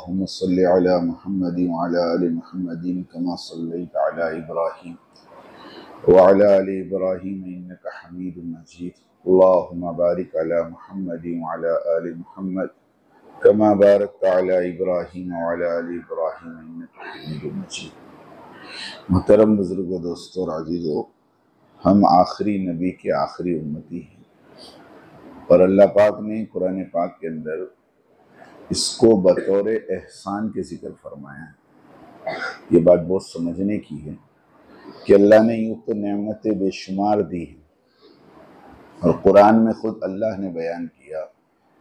अल्लाहुम्मा सल्लि अला मुहम्मदिन व अला आलि मुहम्मदिन कमा सल्लैता अला इब्राहीम व अला आलि इब्राहीम इन्नका हमीदुम मजीद। अल्लाहुम्मा बारिक अला मुहम्मदिन व अला आलि मुहम्मद कमा बारकता अला इब्राहीम व अला आलि इब्राहीम इन्नका हमीदुम मजीद। मुहतरम बुजुर्गों, दोस्तों और अजीजों, हम आखिरी नबी के आखिरी उम्मती हैं और अल्लाह पाक ने कुरान पाक के अंदर इसको बतौर एहसान के जिक्र फरमाया है। ये बात बहुत समझने की है कि अल्लाह ने यूँ तो नेमतें बेशुमार दी हैं और कुरान में खुद अल्लाह ने बयान किया,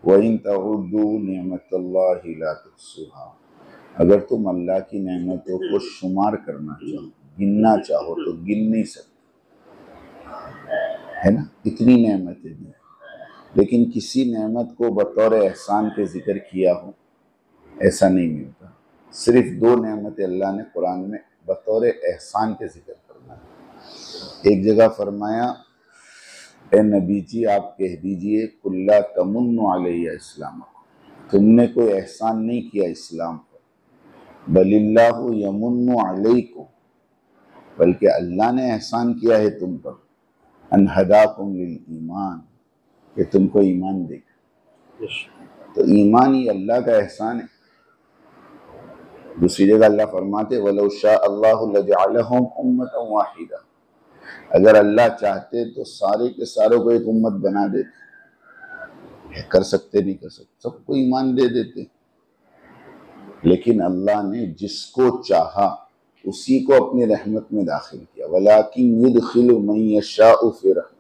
व इन तउद्दू निअमतल्लाहि ला तुहसूहा, अगर तुम अल्लाह की नेमतों को शुमार करना चाहो, गिनना चाहो तो गिन नहीं सकते, है ना। इतनी नेमतें दी, लेकिन किसी नेमत को बतौर एहसान के जिक्र किया हो ऐसा नहीं मिलता। सिर्फ दो नेमतें अल्लाह ने कुरान में बतौर एहसान के जिक्र फरमाया। एक जगह फरमाया, ए नबी जी आप कह दीजिए कुल्ला तमुन्नु अलैया इस्लाम, तुमने कोई एहसान नहीं किया इस्लाम पर, बलिल्लाहु यमुन्नु अलैकुम, बल्कि अल्लाह ने एहसान किया है तुम पर, अन हदाकुम लिल ईमान, कि तुमको ईमान देगा। तो ईमान ही अल्लाह का एहसान है। दूसरी जगह अल्लाह फरमाते वलौ शाअ अल्लाहु लजअलहुम उम्मतन वाहिदा, अगर अल्लाह चाहते तो सारे के सारों को एक उम्मत बना देते। कर सकते नहीं कर सकते, सबको ईमान दे देते, लेकिन अल्लाह ने जिसको चाहा उसी को अपनी रहमत में दाखिल किया। वलाकिन युदखिलु मन यशाउ फी रहमतिही,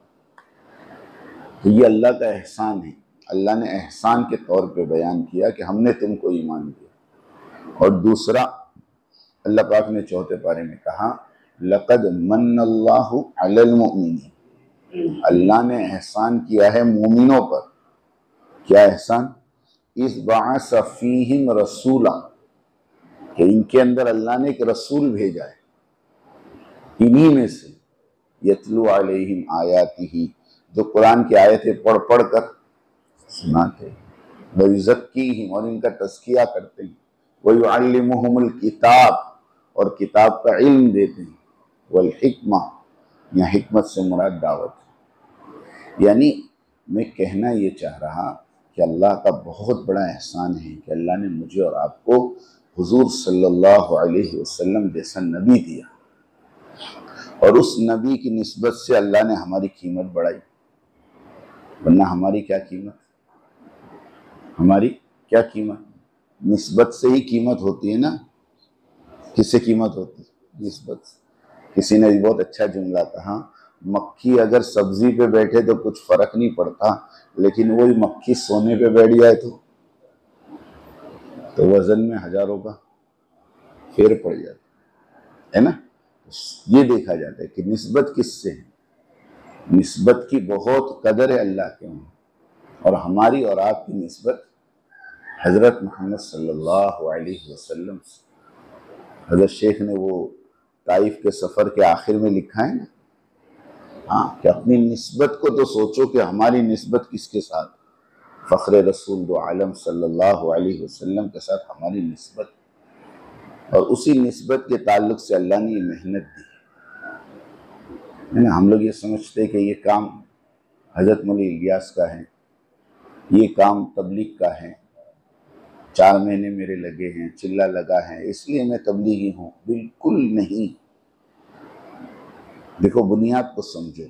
तो ये अल्लाह का एहसान है। अल्लाह ने एहसान के तौर पे बयान किया कि हमने तुमको ईमान दिया। और दूसरा अल्लाह पाक ने चौथे पारे में कहा, लक़द मन्नल्लाहु अलल मुमिनीन, अल्लाह ने एहसान किया है मोमिनों पर। क्या एहसान? इस बअस फीहिम रसूला, कि इनके अंदर अल्लाह ने एक रसूल भेजा है, इन्हीं में से, यतलू अलैहिम आयातिही, जो कुरान की आयतें पढ़ पढ़ कर सुनाते हैं, व युज़क्कीहिम, और इनका तज़किया करते हैं, व युअल्लिमुहुमुल किताब, और किताब का इल्म देते हैं, वल हिक्मा, या हिकमत से मुराद दावत। यानी मैं कहना ये चाह रहा कि अल्लाह का बहुत बड़ा एहसान है कि अल्लाह ने मुझे और आपको हुजूर सल्लल्लाहु अलैहि वसल्लम जैसा नबी दिया, और उस नबी की निस्बत से अल्लाह ने हमारी कीमत बढ़ाई। वरना हमारी क्या कीमत, हमारी क्या कीमत? निस्बत से ही कीमत होती है ना। किससे कीमत होती है? निस्बत से। किसी ने भी बहुत अच्छा जुमला कहा, मक्खी अगर सब्जी पे बैठे तो कुछ फर्क नहीं पड़ता, लेकिन वही मक्खी सोने पे बैठ जाए तो वजन में हजारों का फेर पड़ जाता है ना। ये देखा जाता है कि निस्बत किससे है। निस्बत की बहुत कदर है अल्लाह के वहाँ, और हमारी और आपकी निस्बत हज़रत मोहम्मद सल्लल्लाहु अलैहि वसल्लम से। हज़रत शेख ने वो ताइफ के सफ़र के आखिर में लिखा है ना, हाँ, कि अपनी निस्बत को तो सोचो कि हमारी निस्बत किसके साथ, फ़ख्र रसूल दो आलम सल्लल्लाहु अलैहि वसल्लम के साथ हमारी निस्बत, और उसी निस्बत के ताल्लुक से अल्लाह ने ये मेहनत दी है ना। हम लोग ये समझते हैं कि ये काम हज़रत मौलवी इलियास का है, ये काम तबलीग का है, 4 महीने मेरे लगे हैं, चिल्ला लगा है इसलिए मैं तबलीगी हूँ। बिल्कुल नहीं। देखो, बुनियाद को समझो,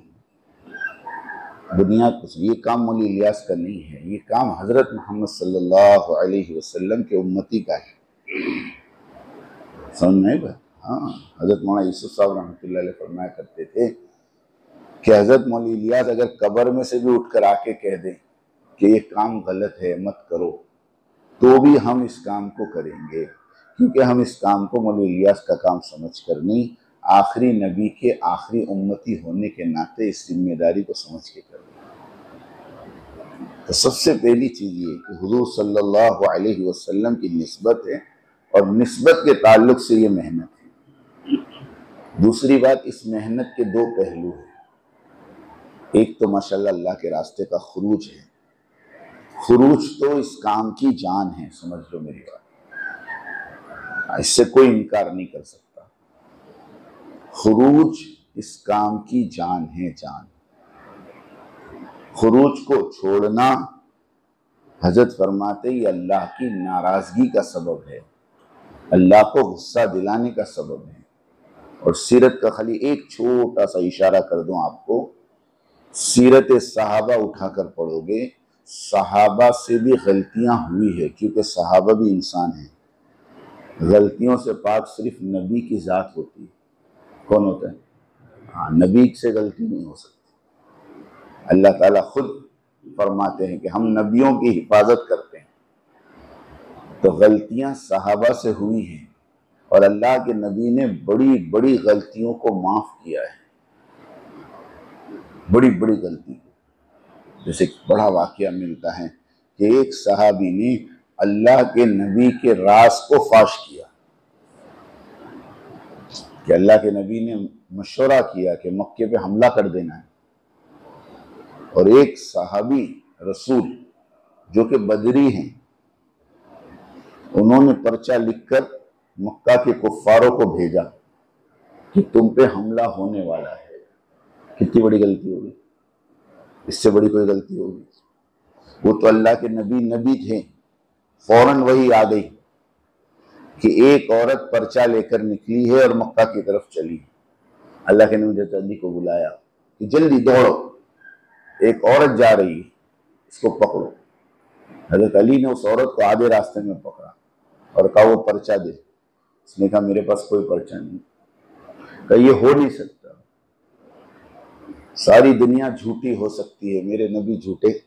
बुनियाद को समझो। ये काम मौलवी इलियास का नहीं है, ये काम हज़रत मोहम्मद सल्लल्लाहु अलैहि वसल्लम के उम्मती का है। समझ में आएगा? हाँ, हज़रत मौलाना यूसुफ साहब रहमतुल्लाह अलैह फरमाया करते थे कि हज़रत मौलवी इलियास अगर कब्र में से भी उठकर आके कह दें कि ये काम गलत है मत करो, तो भी हम इस काम को करेंगे, क्योंकि हम इस काम को मौलवी इलियास का काम समझ कर नहीं, आखिरी नबी के आखिरी उम्मती होने के नाते इस जिम्मेदारी को समझ के कर रहे हैं। तो सबसे पहली चीज़ ये कि हुजूर सल्लल्लाहु अलैहि वसल्लम की निस्बत है, और निस्बत के ताल्लुक से ये मेहनत है। दूसरी बात, इस मेहनत के दो पहलू हैं। एक तो माशाल्लाह अल्लाह के रास्ते का खुरूज है। खुरूज तो इस काम की जान है, समझ लो मेरी बात। इससे कोई इनकार नहीं कर सकता। खुरूज इस काम की जान है, जान। खुरूज को छोड़ना हजरत फरमाते ही अल्लाह की नाराजगी का सबब है, अल्लाह को गुस्सा दिलाने का सबब है। और सीरत का खाली एक छोटा सा इशारा कर दूं आपको, सीरत सहाबा उठाकर पढ़ोगे, सहाबा से भी गलतियां हुई है, क्योंकि सहाबा भी इंसान है। गलतियों से पाक सिर्फ नबी की जात होती है। कौन होता है? हाँ, नबी से गलती नहीं हो सकती। अल्लाह ताला खुद फरमाते हैं कि हम नबियों की हिफाजत करते हैं। तो गलतियां सहाबा से हुई हैं और अल्लाह के नबी ने बड़ी बड़ी गलतियों को माफ किया है, बड़ी बड़ी गलती। जैसे एक बड़ा वाकया मिलता है कि एक सहाबी ने अल्लाह के नबी के राज को फाश किया, कि अल्लाह के नबी ने मशवरा किया कि मक्के पे हमला कर देना है, और एक सहाबी रसूल जो कि बदरी हैं, उन्होंने पर्चा लिखकर मक्का के कुफ्फारों को भेजा कि तुम पे हमला होने वाला है। कितनी बड़ी गलती होगी, इससे बड़ी कोई गलती होगी? वो तो अल्लाह के नबी थे, फौरन वही आ गई कि एक औरत पर्चा लेकर निकली है और मक्का की तरफ चली। अल्लाह के नबी ने अली को बुलाया कि जल्दी दौड़ो, एक औरत जा रही है, इसको पकड़ो। हजरत अली ने उस औरत को आधे रास्ते में पकड़ा और कहा वो पर्चा दे। उसने कहा मेरे पास कोई पर्चा नहीं। कहा ये हो नहीं सकता, सारी दुनिया झूठी हो सकती है, मेरे नबी झूठे?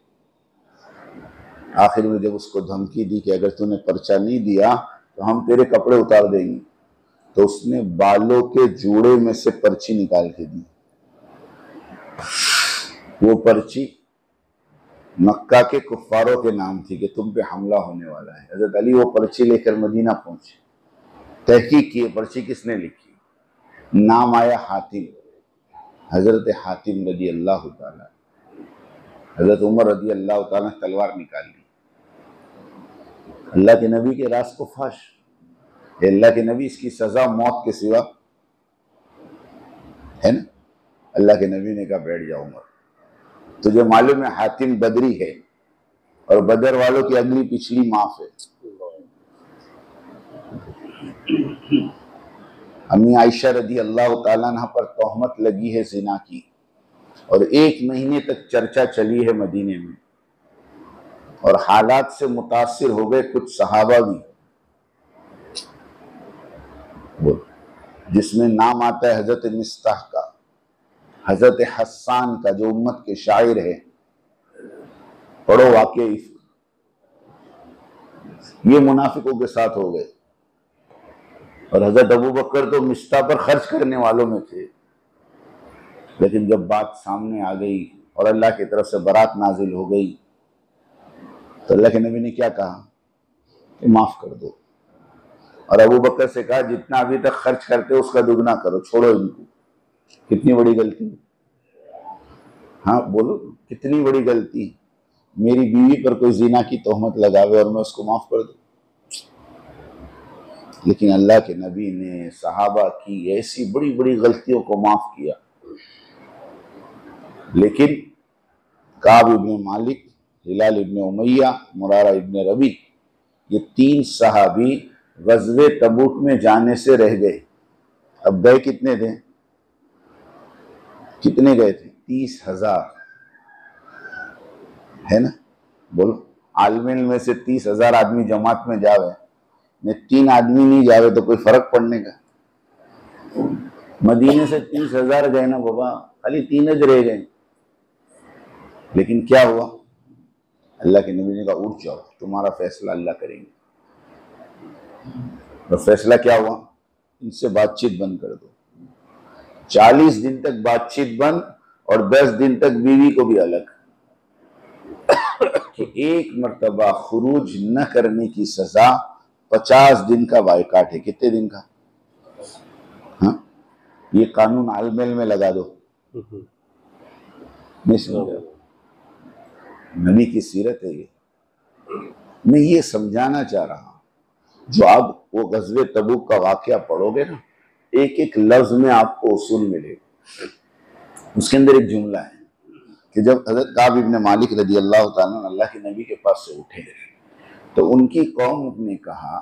आखिर में जब उसको धमकी दी कि अगर तूने पर्चा नहीं दिया तो हम तेरे कपड़े उतार देंगे, तो उसने बालों के जूड़े में से पर्ची निकाल के दी। वो पर्ची मक्का के कुफ्फारों के नाम थी कि तुम पे हमला होने वाला है। हजरत अली वो पर्ची लेकर मदीना पहुंचे, तहकीक की पर्ची किसने लिखी, नाम आया हातिम, हजरत हातिम रदी अल्लाह ताला। हजरत उमर रदी अल्लाह ताला ने तलवार निकाल ली, अल्लाह के नबी के राज को फाश। अल्लाह के नबी, इसकी सजा मौत के सिवा है ना? अल्लाह के नबी ने कहा बैठ जाओ उमर, तुझे मालूम है हातिम बदरी है और बदर वालों की अगली पिछली माफ है। अम्मी आयशा रदी अल्लाह ताला अन्हा पर तोहमत लगी है जिना की, और 1 महीने तक चर्चा चली है मदीने में, और हालात से मुतासिर हो गए कुछ सहाबा भी, जिसमें नाम आता है हजरत मिस्ताह का, हजरत हस्सान का जो उम्मत के शायर है। पढ़ो वाक़या, ये मुनाफिकों के साथ हो गए। और हजरत अबू बकर तो मिस्ताह पर खर्च करने वालों में थे, लेकिन जब बात सामने आ गई और अल्लाह की तरफ से बारात नाजिल हो गई, तो अल्लाह के नबी ने क्या कहा कि माफ कर दो, और अबू बकर से कहा जितना अभी तक खर्च करते हो उसका दुगना करो, छोड़ो इनको। कितनी बड़ी गलती, हाँ बोलो, कितनी बड़ी गलती। मेरी बीवी पर कोई जिना की तोहमत लगावे और मैं उसको माफ कर दूं? लेकिन अल्लाह के नबी ने सहाबा की ऐसी बड़ी बड़ी गलतियों को माफ किया। लेकिन काब इब्न मालिक, हिलाल इब्न उमैया, मुरारा इब्न रबी, ये 3 सहाबी गज़वे तबूक में जाने से रह गए। अब गए कितने थे? कितने गए थे? 30,000, है ना? बोलो, आलमिन में से 30,000 आदमी जमात में जावे ने 3 आदमी नहीं जावे तो कोई फर्क पड़ने का? मदीने से 30,000 गए ना बाबा, खाली 3 रह गए। लेकिन क्या हुआ? अल्लाह के नबी ने कहा उठ जाओ, तुम्हारा फैसला अल्लाह करेंगे। तो फैसला क्या हुआ? इनसे बातचीत बंद कर दो। 40 दिन तक बातचीत बंद, और 10 दिन तक बीवी को भी अलग, कि एक मर्तबा खुरूज न करने की सजा 50 दिन का बायकाट है। कितने दिन का? हाँ, ये कानून आलमेल में लगा दो। नहीं समझा? नबी की सीरत है ये। मैं ये समझाना चाह रहा हूं, जो आप वो गज़वे तबूक का वाकया पढ़ोगे ना, एक एक लफ्ज में आपको उसूल मिलेगा। उसके अंदर एक जुमला है कि जब हजरत काब इब्न मालिक रजी अल्लाह ताला अन्हु अल्लाह के नबी के पास से उठे तो उनकी कौम ने कहा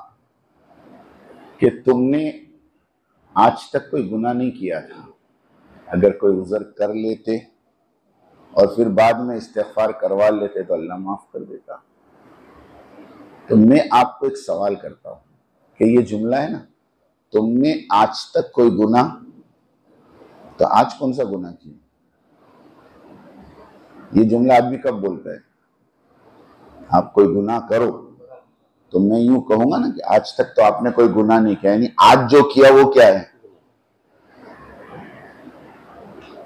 कि तुमने आज तक कोई गुनाह नहीं किया था, अगर कोई उज़र कर लेते और फिर बाद में इस्तिग़फ़ार करवा लेते तो अल्लाह माफ कर देता। तो मैं आपको एक सवाल करता हूँ कि ये जुमला है ना, तुमने आज तक कोई गुनाह, तो आज कौन सा गुनाह किया? ये जुमला आदमी कब बोलता है? आप कोई गुनाह करो तो मैं यूं कहूंगा ना कि आज तक तो आपने कोई गुनाह नहीं किया, यानी आज जो किया वो क्या है?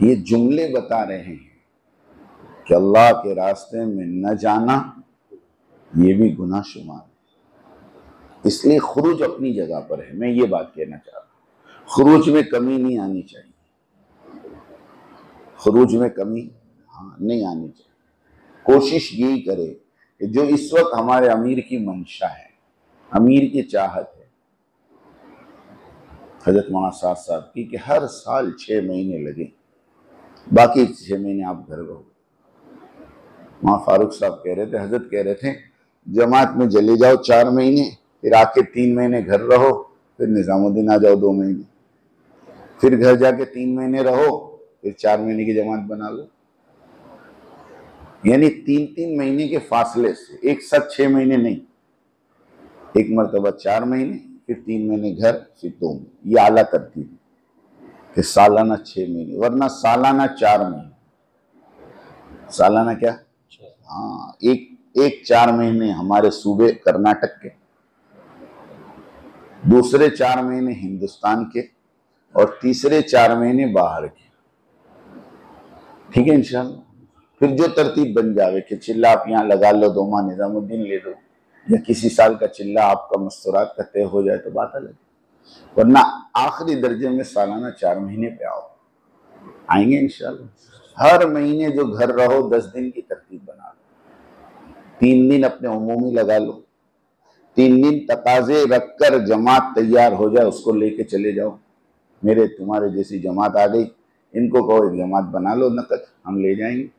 ये जुमले बता रहे हैं कि अल्लाह के रास्ते में न जाना ये भी गुनाह शुमार है। इसलिए खुरूज अपनी जगह पर है। मैं ये बात कहना चाह रहा हूं, खुरूज में कमी नहीं आनी चाहिए, खुरूज में कमी नहीं आनी चाहिए। कोशिश यही करे कि जो इस वक्त हमारे अमीर की मंशा है, अमीर की चाहत है हजरत मौलाना साद साहब की, कि हर साल 6 महीने लगे, बाकी 6 महीने आप घर रहो। वहां फारूक साहब कह रहे थे, हजरत कह रहे थे, जमात में चले जाओ 4 महीने, फिर आके 3 महीने घर रहो, फिर निजामुद्दीन आ जाओ 2 महीने, फिर घर जाके 3 महीने रहो, फिर 4 महीने की जमात बना लो। यानी 3-3 महीने के फासले से, एक साथ 6 महीने नहीं, एक मरतबा 4 महीने, फिर 3 महीने घर, फिर 2 महीने। ये आला तरतीब है कि सालाना 6 महीने, वरना सालाना 4 महीने। सालाना क्या? हाँ, एक 4 महीने हमारे सूबे कर्नाटक के, दूसरे 4 महीने हिंदुस्तान के, और तीसरे 4 महीने बाहर के। ठीक है इंशाल्लाह। फिर जो तरतीब बन जावे कि चिल्ला आप यहाँ लगा लो, 2 माह निजामुद्दीन ले दो, या किसी साल का चिल्ला आपका मस्तूरात का तय हो जाए तो बात अलग, वरना आखिरी दर्जे में सालाना 4 महीने पे आओ, आएंगे इंशाल्लाह। हर महीने जो घर रहो 10 दिन की तरतीब बना लो, 3 दिन अपने उमूमी लगा लो, 3 दिन तकाजे रखकर जमात तैयार हो जाए उसको लेके चले जाओ। मेरे तुम्हारे जैसी जमात आ गई, इनको कहो एक जमात बना लो नकद, हम ले जाएंगे।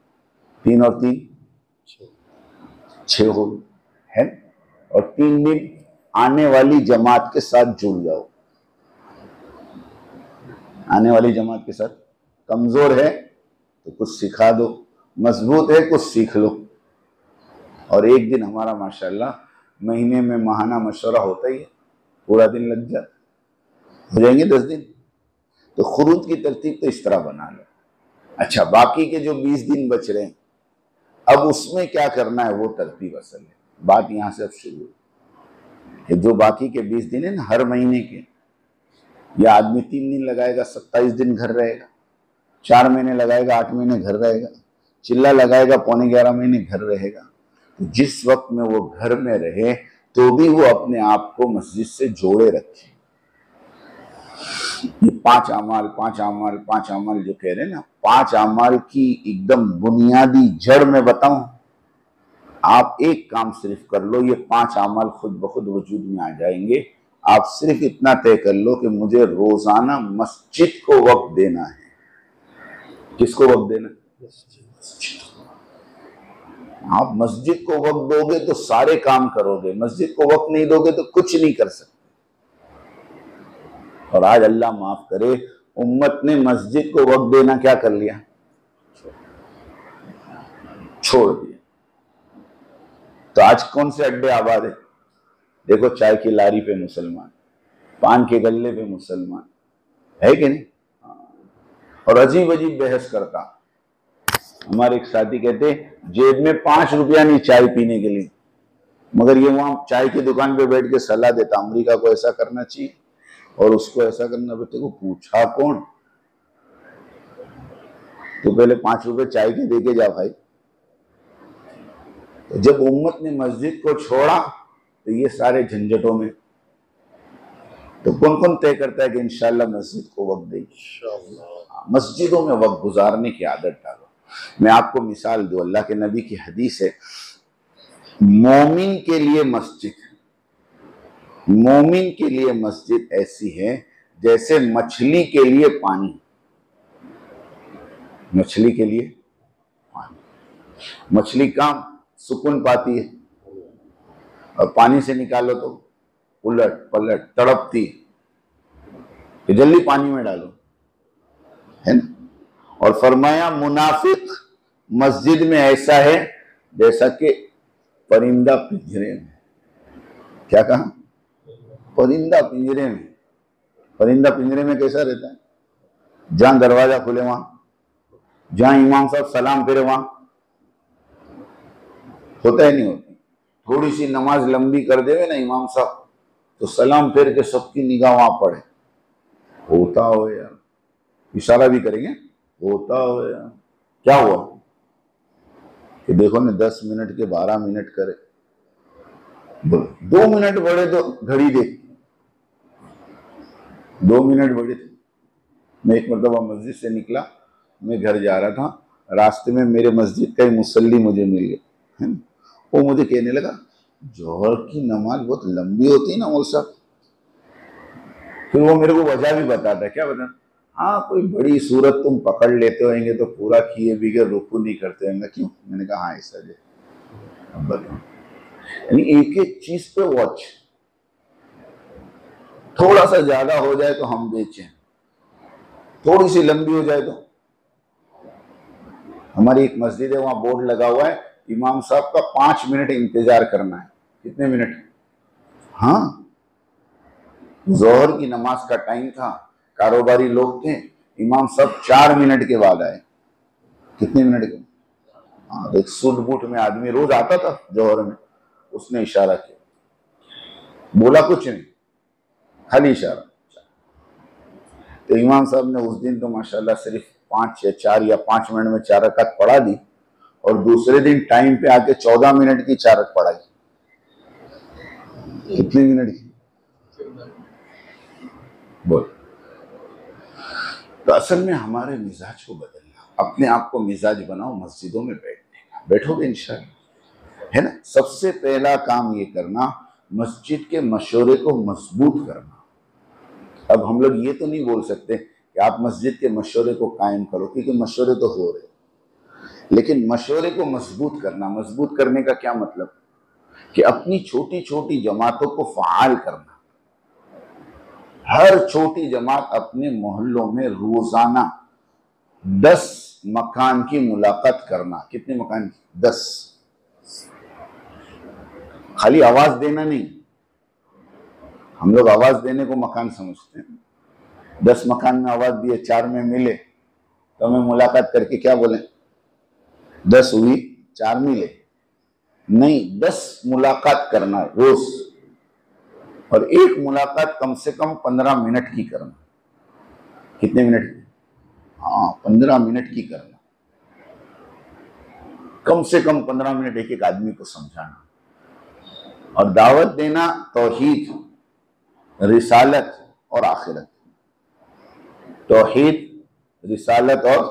3 और 3 6 हो है, और 3 दिन आने वाली जमात के साथ जुड़ जाओ। आने वाली जमात के साथ, कमजोर है तो कुछ सिखा दो, मजबूत है कुछ सीख लो। और एक दिन हमारा माशाल्लाह महीने में माहाना मशवरा होता ही है, पूरा दिन लग जाता, हो जाएंगे 10 दिन। तो खुरूज की तरतीब तो इस तरह बना लो। अच्छा, बाकी के जो 20 दिन बच रहे हैं, अब उसमें क्या करना है वो तरतीब असल है। बात यहां से अब शुरू कि जो बाकी के 20 दिन है ना हर महीने के, या आदमी 3 दिन लगाएगा 27 दिन घर रहेगा, 4 महीने लगाएगा 8 महीने घर रहेगा, चिल्ला लगाएगा 11.25 महीने घर रहेगा। तो जिस वक्त में वो घर में रहे तो भी वो अपने आप को मस्जिद से जोड़े रखे। ये 5 अमाल 5 अमाल 5 अमाल जो कह रहे हैं ना, 5 अमाल की एकदम बुनियादी जड़ में बताऊं, आप एक काम सिर्फ कर लो, ये 5 अमाल खुद ब खुद वजूद में आ जाएंगे। आप सिर्फ इतना तय कर लो कि मुझे रोजाना मस्जिद को वक्त देना है। किसको वक्त देना? आप मस्जिद को वक्त दोगे तो सारे काम करोगे, मस्जिद को वक्त नहीं दोगे तो कुछ नहीं कर सकते। और आज अल्लाह माफ करे, उम्मत ने मस्जिद को वक्त देना क्या कर लिया? छोड़ दिया। तो आज कौन से अड्डे आबाद है? देखो, चाय की लारी पे मुसलमान, पान के गल्ले पे मुसलमान, है कि नहीं? और अजीब अजीब बहस करता। हमारे एक साथी कहते, जेब में 5 रुपया नहीं चाय पीने के लिए, मगर ये वहां चाय की दुकान पे बैठ के सलाह देता, अमेरिका को ऐसा करना चाहिए और उसको ऐसा करना। बेटे को पूछा कौन? तो पहले 5 रुपए चाय के दे के जा भाई। तो जब उम्मत ने मस्जिद को छोड़ा तो ये सारे झंझटों में, तो कौन कौन तय करता है कि इंशाल्लाह मस्जिद को वक्त देगी? मस्जिदों में वक्त गुजारने की आदत डालो। मैं आपको मिसाल दूं, अल्लाह के नबी की हदीस है, मोमिन के लिए मस्जिद मोमिन के लिए मस्जिद ऐसी है जैसे मछली के लिए पानी। मछली के लिए पानी, मछली काम सुकून पाती है और पानी से निकालो तो उलट पलट तड़पती है, तो जल्दी पानी में डालो, है ना। और फरमाया मुनाफिक मस्जिद में ऐसा है जैसा कि परिंदा पिंजरे में। क्या कहा? परिंदा पिंजरे में। परिंदा पिंजरे में कैसा रहता है? जहां दरवाजा खुले वहां, जहां इमाम साहब सलाम फेरे वहां होता है नहीं होता। थोड़ी सी नमाज लंबी कर देवे ना इमाम साहब तो सलाम फेर के सबकी निगाह वहां पड़े। होता हो यार, इशारा भी करेंगे, होता हो यार। क्या हुआ कि देखो ना 10 मिनट के 12 मिनट करे, 2 मिनट बढ़े तो घड़ी देख, 2 मिनट बढ़े थे। मैं एक मरतबा मस्जिद से निकला, मैं घर जा रहा था, रास्ते में मेरे मस्जिद का ही मुसल्ली मुझे मिल गया, है ना। वो मुझे कहने लगा जोहर की नमाज बहुत लंबी होती है ना मौल साहब। फिर वो मेरे को वजह भी बताता है। क्या बता? हाँ कोई बड़ी सूरत तुम पकड़ लेते होंगे तो पूरा किए बिगैर रुकू नहीं करते होंगे। क्यों? मैंने कहा हाँ ऐसा है। अब बताओ, यानी एक एक चीज पे वॉच, थोड़ा सा ज्यादा हो जाए तो हम बेचें, थोड़ी सी लंबी हो जाए तो। हमारी एक मस्जिद है, वहां बोर्ड लगा हुआ है इमाम साहब का 5 मिनट इंतजार करना है। कितने मिनट? हाँ, जोहर की नमाज का टाइम था, कारोबारी लोग थे, इमाम साहब 4 मिनट के बाद आए। कितने मिनट के? हाँ, एक सूट बूट में आदमी रोज आता था जोहर में, उसने इशारा किया, बोला कुछ नहीं, खाली इशारा। तो इमाम साहब ने उस दिन तो माशाल्लाह सिर्फ 5 या 4 या 5 मिनट में 4 रकात पढ़ा दी, और दूसरे दिन टाइम पे आके 14 मिनट की 4 रकात पढ़ाई। कितने मिनट की? बोल। तो असल में हमारे मिजाज को बदलना, अपने आप को मिजाज बनाओ मस्जिदों में बैठने का, बैठोगे इंशाअल्लाह, है ना। सबसे पहला काम ये करना, मस्जिद के मशवरे को मजबूत करना। अब हम लोग ये तो नहीं बोल सकते कि आप मस्जिद के मशवरे को कायम करो, क्योंकि मशवरे तो हो रहे, लेकिन मशवरे को मजबूत करना। मजबूत करने का क्या मतलब? कि अपनी छोटी छोटी जमातों को फाल करना। हर छोटी जमात अपने मोहल्लों में रोजाना 10 मकान की मुलाकात करना। कितने मकान की? 10। खाली आवाज देना नहीं, हम लोग आवाज देने को मकान समझते हैं। 10 मकान में आवाज दिए, 4 में मिले तो हमें मुलाकात करके क्या बोले? 10 हुई, 4 मिले। नहीं, 10 मुलाकात करना रोज, और एक मुलाकात कम से कम 15 मिनट की करना। कितने मिनट की? हाँ, 15 मिनट की करना। कम से कम 15 मिनट एक एक आदमी को समझाना और दावत देना तौहीद, रिसालत और आखिरत। तौहीद, रिसालत और,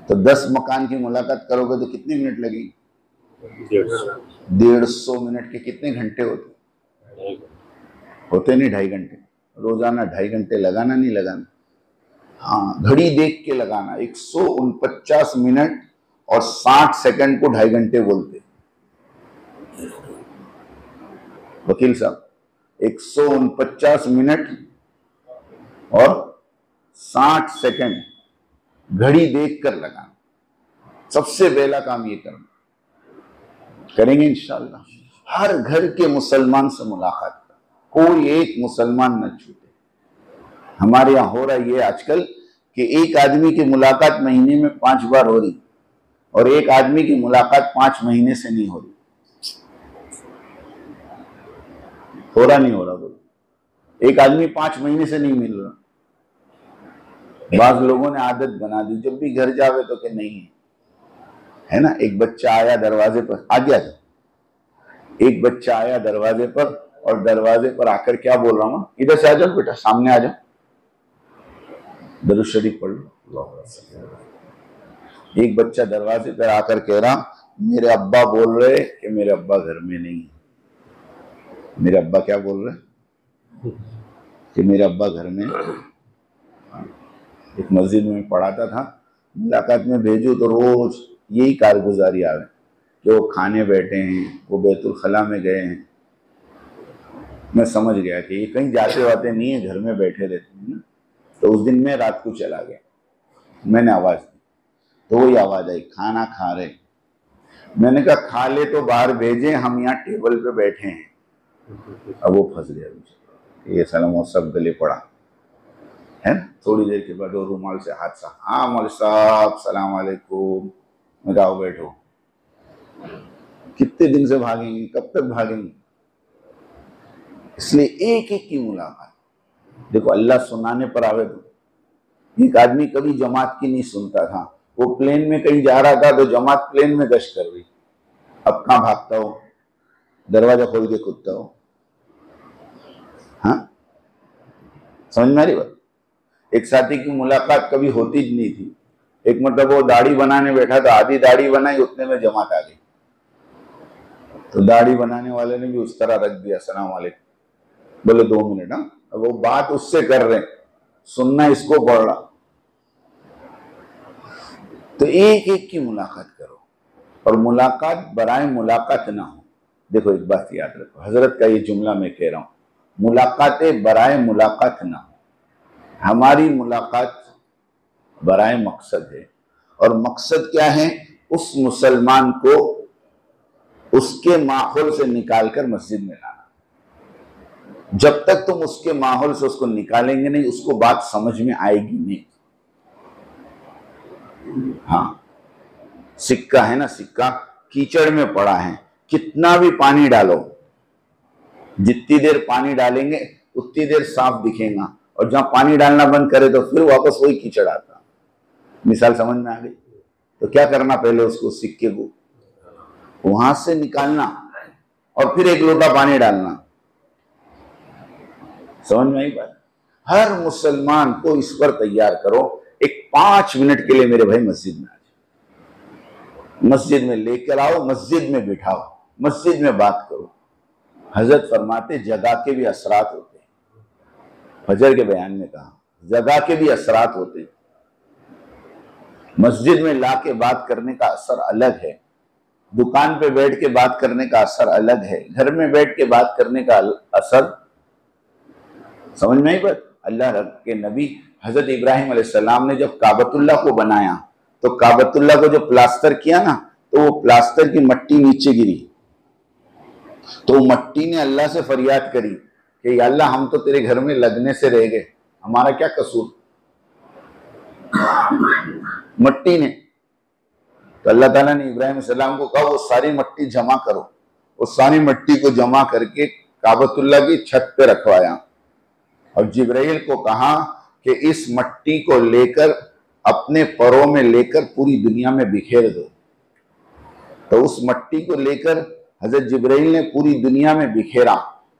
तो 10 मकान की मुलाकात करोगे तो कितने मिनट लगेंगे? 150 मिनट के कितने घंटे होते? होते नहीं 2.5 घंटे। रोजाना 2.5 घंटे लगाना, नहीं लगाना? हाँ, घड़ी देख के लगाना। 149 मिनट और 60 सेकंड को 2.5 घंटे बोलते वकील साहब। 149 मिनट और 60 सेकंड घड़ी देख कर लगाना। सबसे पहला काम ये करना, करेंगे इंशाअल्लाह। हर घर के मुसलमान से मुलाकात कर, कोई एक मुसलमान न छूटे। हमारे यहाँ हो रहा ये आजकल कि एक आदमी की मुलाकात महीने में 5 बार हो रही, और एक आदमी की मुलाकात 5 महीने से नहीं हो रही। हो रहा नहीं हो रहा? बोलो, एक आदमी 5 महीने से नहीं मिल रहा। बाज लोगों ने आदत बना दी, जब भी घर जावे तो कि नहीं है ना। एक बच्चा आया दरवाजे पर, आ गया था, एक बच्चा आया दरवाजे पर, और दरवाजे पर आकर क्या बोल रहा हूं, इधर से आ जाओ बेटा, सामने आ जाओ, दरूद शरीफ पढ़ लो। एक बच्चा दरवाजे पर आकर कह रहा, मेरे अब्बा बोल रहे कि मेरे अब्बा घर में नहीं है। मेरे अब्बा क्या बोल रहे हैं कि मेरे अब्बा घर में एक मस्जिद में पढ़ाता था, मुलाकात में भेजू तो रोज यही कारगुजारी आवे कि वो खाने बैठे हैं, वो बैतुल खला में गए हैं। मैं समझ गया कि ये कहीं जाते वाते नहीं है, घर में बैठे रहते हैं ना। तो उस दिन मैं रात को चला गया, मैंने आवाज दी तो वही आवाज आई, खाना खा रहे। मैंने कहा खा ले तो बाहर भेजे, हम यहाँ टेबल पे बैठे हैं। अब वो फंस गया, ये सलाम वो सब गले पड़ा है। थोड़ी देर के बाद वो रुमाल से हाथ सा, हाँ मौलवी साहब सलाम वालेकुम। मैं कहा बैठो। कितने दिन से भागेंगे, कब तक भागेंगे? इसलिए एक एक की मुलाकात देखो, अल्लाह सुनाने पर आवे तो। एक आदमी कभी जमात की नहीं सुनता था, वो प्लेन में कहीं जा रहा था तो जमात प्लेन में गश्त कर गई। अब कहाँ भागता हो, दरवाजा खोल के कूदता हो? हाँ, समझ में आ रही बात? एक साथी की मुलाकात कभी होती ही नहीं थी। एक मतलब वो दाढ़ी बनाने बैठा था, आधी दाढ़ी बनाई, उतने में जमात आ गई। तो दाढ़ी बनाने वाले ने भी उस तरह रख दिया, सलाम वालेकुम। बोले 2 मिनट। हाँ, अब वो बात उससे कर रहे, सुनना इसको पड़ रहा। तो एक एक की मुलाकात करो, और मुलाकात बराए मुलाकात ना हो। देखो एक बात याद रखो, हजरत का ये जुमला मैं कह रहा हूं, मुलाकातें बराए मुलाकात ना हो। हमारी मुलाकात बराए मकसद है, और मकसद क्या है? उस मुसलमान को उसके माहौल से निकालकर मस्जिद में लाना। जब तक तुम उसके माहौल से उसको निकालेंगे नहीं, उसको बात समझ में आएगी नहीं। हाँ, सिक्का है ना, सिक्का कीचड़ में पड़ा है, कितना भी पानी डालो, जितनी देर पानी डालेंगे उतनी देर साफ दिखेगा, और जहां पानी डालना बंद करे तो फिर वापस वही कीचड़ आता। मिसाल समझ में आ गई? तो क्या करना, पहले उसको सिक्के को वहां से निकालना और फिर एक लोटा पानी डालना। समझ में आई बात? हर मुसलमान को इस पर तैयार करो, एक 5 मिनट के लिए मेरे भाई मस्जिद में आ जाओ, मस्जिद में लेकर आओ, मस्जिद में बिठाओ, मस्जिद में बात करो। हजरत फरमाते जगह के भी असरात होते हैं। फजर के बयान में कहा जगह के भी असरात होते हैं। मस्जिद में लाके बात करने का असर अलग है, दुकान पे बैठ के बात करने का असर अलग है, घर में बैठ के बात करने का असर। समझ में आई बात? अल्लाह के नबी हजरत इब्राहिम अलैहिस्सलाम ने जब काबतुल्लाह को बनाया, तो काबतुल्लाह को जो प्लास्टर किया ना, तो वो प्लास्टर की मट्टी नीचे गिरी, तो मट्टी ने अल्लाह से फरियाद करी कि अल्लाह हम तो तेरे घर में लगने से रह गए, हमारा क्या कसूर? मट्टी ने। तो अल्लाह ताला ने इब्राहिम सलाम को कहा वो सारी मट्टी जमा करो। वो सारी मट्टी को जमा करके काबतुल्लाह की छत पे रखवाया, और जिब्राइल को कहा कि इस मट्टी को लेकर अपने पैरों में लेकर पूरी दुनिया में बिखेर दो। तो उस मट्टी को लेकर हजरत जिब्राइल ने पूरी दुनिया में बिखेरा।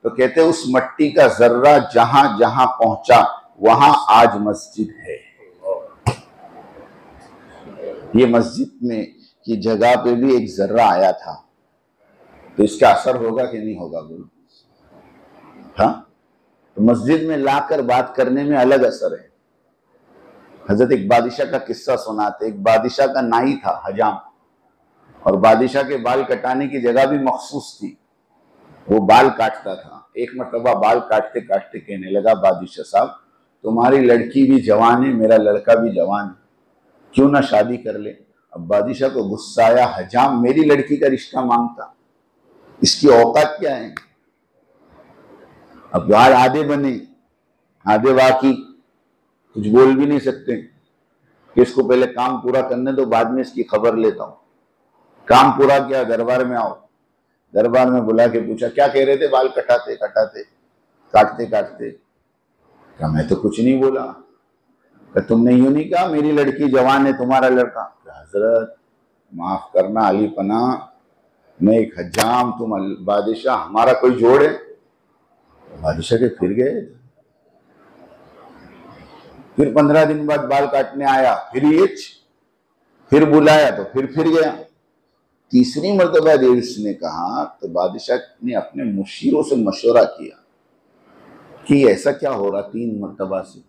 तो कहते उस मट्टी का जर्रा जहां जहां पहुंचा वहां आज मस्जिद है। ये मस्जिद में की जगह पे भी एक जर्रा आया था, तो इसका असर होगा कि नहीं होगा बोलो? हाँ, तो मस्जिद में लाकर बात करने में अलग असर है। हजरत एक बादशाह का किस्सा सुनाते। एक बादशाह का नाई था हजाम, और बादशाह के बाल कटाने की जगह भी मखसूस थी। वो बाल काटता था। एक मरतबा बाल काटते काटते कहने लगा, बादशाह साहब तुम्हारी लड़की भी जवान है, मेरा लड़का भी जवान है, क्यों ना शादी कर ले? अब बादशाह को गुस्सा आया, हजाम मेरी लड़की का रिश्ता मांगता, इसकी औकात क्या है? अब बाहर आधे बने आधे बाकी, कुछ बोल भी नहीं सकते कि इसको पहले काम पूरा करने दो, बाद में इसकी खबर लेता हूं। काम पूरा किया, दरबार में आओ। दरबार में बुला के पूछा क्या कह रहे थे बाल कटाते कटाते काटते काटते? क्या मैं तो कुछ नहीं बोला। क्या तुमने यूं नहीं कहा मेरी लड़की जवान है तुम्हारा लड़का? हजरत माफ करना अली पना, मैं एक हजाम, तुम बादशाह, हमारा कोई जोड़ है? बादशाह के फिर गए। फिर 15 दिन बाद बाल काटने आया, फिर ये फिर बुलाया तो फिर गया। तीसरी मर्तबा जब इसने कहा तो बादशाह ने अपने मुशीरों से मशवरा किया कि ऐसा क्या हो रहा, 3 मर्तबा से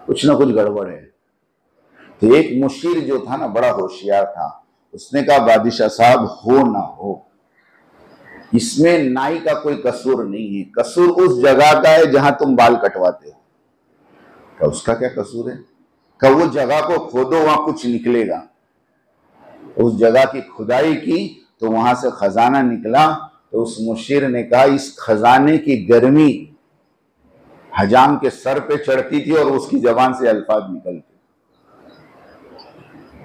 कुछ ना कुछ गड़बड़ है। तो एक मुशीर जो था ना, बड़ा होशियार था, उसने कहा बादशाह साहब, हो ना हो, इसमें नाई का कोई कसूर नहीं है, कसूर उस जगह का है जहां तुम बाल कटवाते हो। क्या उसका क्या कसूर है? क्या वो जगह को खोदो, वहां कुछ निकलेगा। उस जगह की खुदाई की तो वहां से खजाना निकला। तो उस मुशीर ने कहा इस खजाने की गर्मी हजाम के सर पे चढ़ती थी और उसकी जबान से अल्फाज निकलते।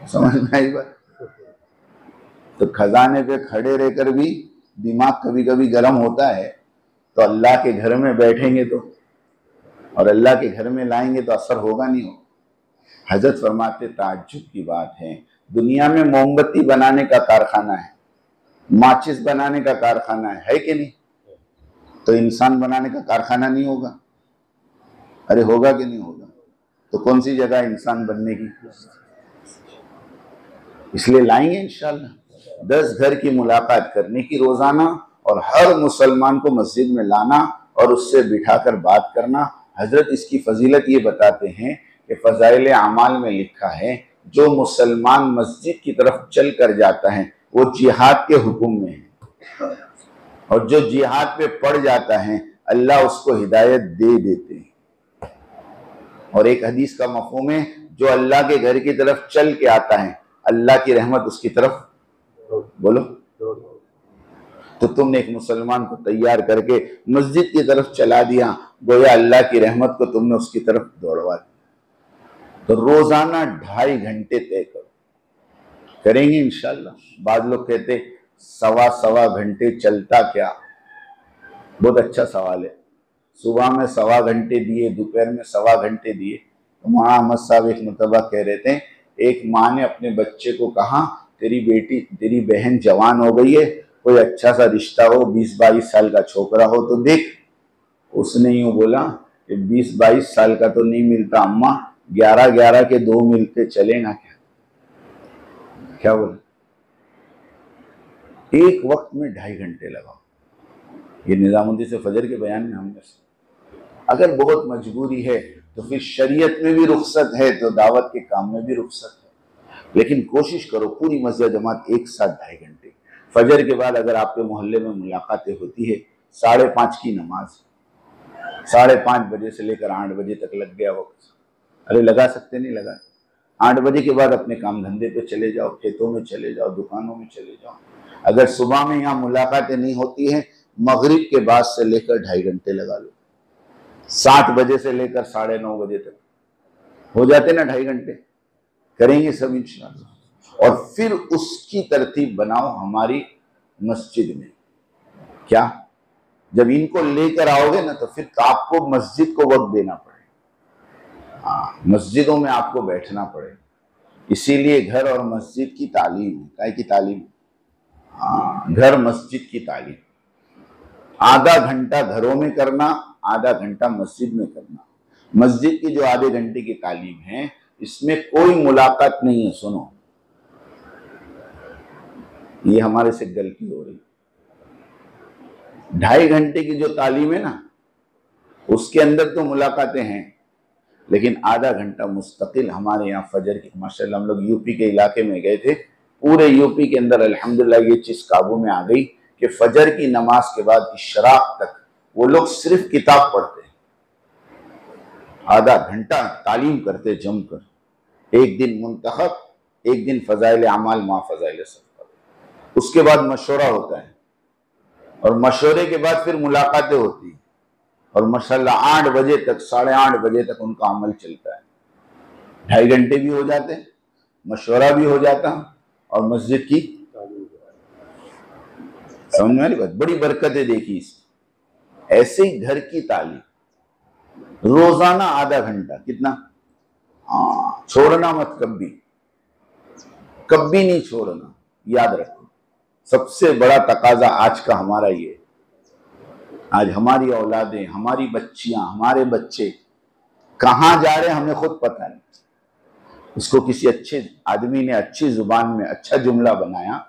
समझ में आई बात? तो खजाने पे खड़े रहकर भी दिमाग कभी कभी गर्म होता है, तो अल्लाह के घर में बैठेंगे तो, और अल्लाह के घर में लाएंगे तो असर होगा नहीं हो। हजरत फरमाते ताज्जुब की बात है, दुनिया में मोमबत्ती बनाने का कारखाना है, माचिस बनाने का कारखाना है कि नहीं? तो इंसान बनाने का कारखाना नहीं होगा? अरे होगा कि नहीं होगा? तो कौन सी जगह इंसान बनने की? इसलिए लाएंगे इंशाल्लाह 10 घर की मुलाकात करने की रोजाना, और हर मुसलमान को मस्जिद में लाना और उससे बिठाकर बात करना। हजरत इसकी फजीलत ये बताते हैं कि फजाइल अमाल में लिखा है, जो मुसलमान मस्जिद की तरफ चल कर जाता है वो जिहाद के हुक्म में है, और जो जिहाद पे पड़ जाता है अल्लाह उसको हिदायत दे देते हैं। और एक हदीस का मफहूम है, जो अल्लाह के घर की तरफ चल के आता है अल्लाह की रहमत उसकी तरफ, बोलो, तो तुमने एक मुसलमान को तैयार करके मस्जिद की तरफ चला दिया, गोया अल्लाह की रहमत को तुमने उसकी तरफ दौड़वा दिया। तो रोजाना 2.5 घंटे तय करो, करेंगे इंशाल्लाह। बाद लोग कहते सवा घंटे चलता क्या? बहुत अच्छा सवाल है। सुबह में 1.25 घंटे दिए, दोपहर में 1.25 घंटे दिए। तो वहां अहमद साहब एक मुतबा कह रहे थे, एक माँ ने अपने बच्चे को कहा, तेरी बहन जवान हो गई है, कोई अच्छा सा रिश्ता हो, 20-22 साल का छोकरा हो तो देख। उसने यूं बोला कि 20-22 साल का तो नहीं मिलता अम्मा, 11-11 के 2 मिलते चलेगा क्या? क्या बोला? एक वक्त में 2.5 घंटे लगाओ। ये निजामुद्दीन से फजर के बयान में हमने, अगर बहुत मजबूरी है तो फिर शरीयत में भी रुख्सत है, तो दावत के काम में भी रुख्सत है। लेकिन कोशिश करो पूरी मस्जिद जमात एक साथ 2.5 घंटे। फजर के बाद अगर आपके मोहल्ले में मुलाकातें होती है, 5:30 की नमाज, 5:30 बजे से लेकर 8 बजे तक लग गया वक्त। अरे लगा सकते नहीं लगा? 8 बजे के बाद अपने काम धंधे पे चले जाओ, खेतों में चले जाओ, दुकानों में चले जाओ। अगर सुबह में यहाँ मुलाकातें नहीं होती है, मगरिब के बाद से लेकर 2.5 घंटे लगा लो। 7 बजे से लेकर 9:30 बजे तक हो जाते ना 2.5 घंटे। करेंगे सब इंशाअल्लाह। और फिर उसकी तरतीब बनाओ हमारी मस्जिद में। क्या? जब इनको लेकर आओगे ना तो फिर तो आपको मस्जिद को वक्त देना पड़ेगा। हाँ, मस्जिदों में आपको बैठना पड़ेगा। इसीलिए घर और मस्जिद की तालीम, क्या की तालीम? हाँ, घर मस्जिद की तालीम। आधा घंटा घरों में करना, आधा घंटा मस्जिद में करना। मस्जिद की जो आधे घंटे की तालीम है, इसमें कोई मुलाकात नहीं है। सुनो, ये हमारे से गलती हो रही। 2.5 घंटे की जो तालीम है ना, उसके अंदर तो मुलाकातें हैं, लेकिन आधा घंटा मुस्तकिल हमारे यहाँ फजर की। माशाल्लाह हम लोग यूपी के इलाके में गए थे, पूरे यूपी के अंदर अल्हम्दुलिल्लाह ये चीज काबू में आ गई कि फजर की नमाज के बाद इशराक तक वो लोग सिर्फ किताब पढ़ते हैं। आधा घंटा तालीम करते जमकर, एक दिन मुंतखब, एक दिन फजाइल अमाल मा फजाइल सदका। उसके बाद मशवरा होता है, और मशवरे के बाद फिर मुलाकातें होती हैं, और माशाल्लाह 8 बजे तक, 8:30 बजे तक उनका अमल चलता है। 2.5 घंटे भी हो जाते, मशवरा भी हो जाता, और मस्जिद की समझ में आ रही बात? बड़ी बरकतें देखी इसकी। ऐसे ही घर की तालीम, रोजाना आधा घंटा। कितना? हाँ, छोड़ना मत, कभी कभी नहीं छोड़ना। याद रखो, सबसे बड़ा तकाजा आज का हमारा ये, आज हमारी औलादें, हमारी बच्चियां, हमारे बच्चे कहां जा रहे हैं हमें खुद पता नहीं। उसको किसी अच्छे आदमी ने अच्छी जुबान में अच्छा जुमला बनाया,